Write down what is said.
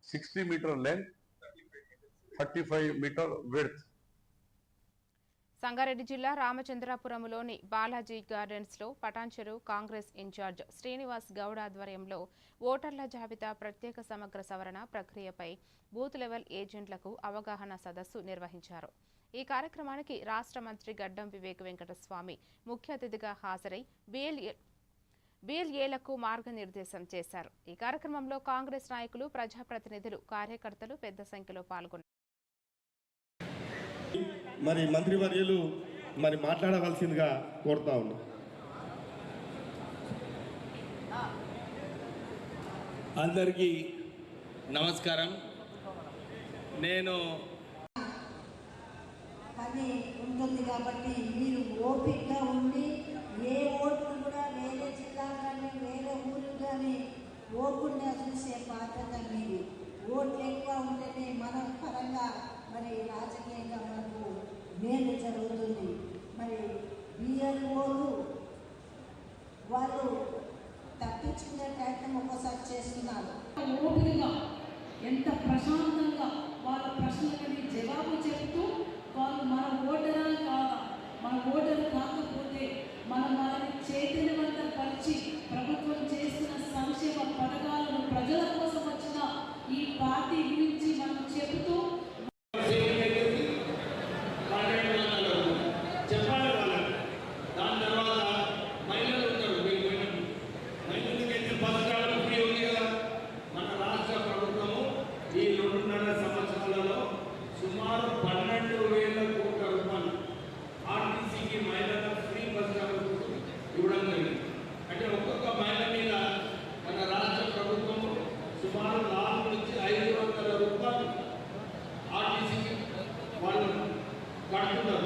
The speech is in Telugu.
60 meter length, 35 meter width. Sangareddy జిల్లా రామచంద్రాపురంలోని బాలాజీ గార్డెన్స్లో పటాన్చెరు కాంగ్రెస్ ఇన్ఛార్జ్ శ్రీనివాస్ గౌడ్ ఆధ్వర్యంలో ఓటర్ల జాబితా ప్రత్యేక సమగ్ర సవరణ ప్రక్రియపై బూత్ లెవెల్ ఏజెంట్లకు అవగాహన సదస్సు నిర్వహించారు. ఈ కార్యక్రమానికి రాష్ట్ర మంత్రి గడ్డం వివేక్ వెంకటస్వామి ముఖ్య అతిథిగా హాజరై బిఎల్ఏలకు మార్గనిర్దేశం చేశారు. ఈ కార్యక్రమంలో కాంగ్రెస్ నాయకులు, ప్రజాప్రతినిధులు, కార్యకర్తలు పెద్ద సంఖ్యలో పాల్గొన్నారు. మరి మంత్రివర్యులు మరి మాట్లాడవలసిందిగా కోరుతా ఉన్నాం. అందరికీ నమస్కారం. నేను పని ఉంటుంది కాబట్టి మీరు ఓపికగా ఉండి ఏ ఓట్లు కూడా వేరే జిల్లా కానీ వేరే ఊరు కానీ ఓకుండా చూసే బాధ్యత మీది. ఓట్లు ఎక్కువ ఉంటేనే మన పరంగా మరి రాజకీయంగా మనకు మేలు జరుగుతుంది. మరి బిఎల్ఓలు వాళ్ళు తప్పించుకునే ప్రయత్నం ఒక్కోసారి చేస్తున్నారు. ఓపికగా ఎంత ప్రశాంతంగా వాళ్ళ ప్రశ్నలకి జవాబు చెప్తూ వాళ్ళు మన ఓటరా కాదా, మన ఓటరు కాకపోతే మనల్ని చైతన్యవంతం పరిచి ప్రభుత్వం చేస్తున్న సంక్షేమ పథకాలను ప్రజల కోసం వచ్చిన ఈ పార్టీ గురించి మనం చెబుతూ సుమారు 12,000 కోట్ల రూపాయలు ఆర్టీసీకి మహిళలకు ఫ్రీ బస్ ఇవ్వడం జరిగింది. అంటే ఒక్కొక్క మహిళ మీద మన రాష్ట్ర ప్రభుత్వము సుమారు 400 నుంచి 500 రూపాయలు ఆర్టీసీకి వాళ్ళు కడుతున్నారు.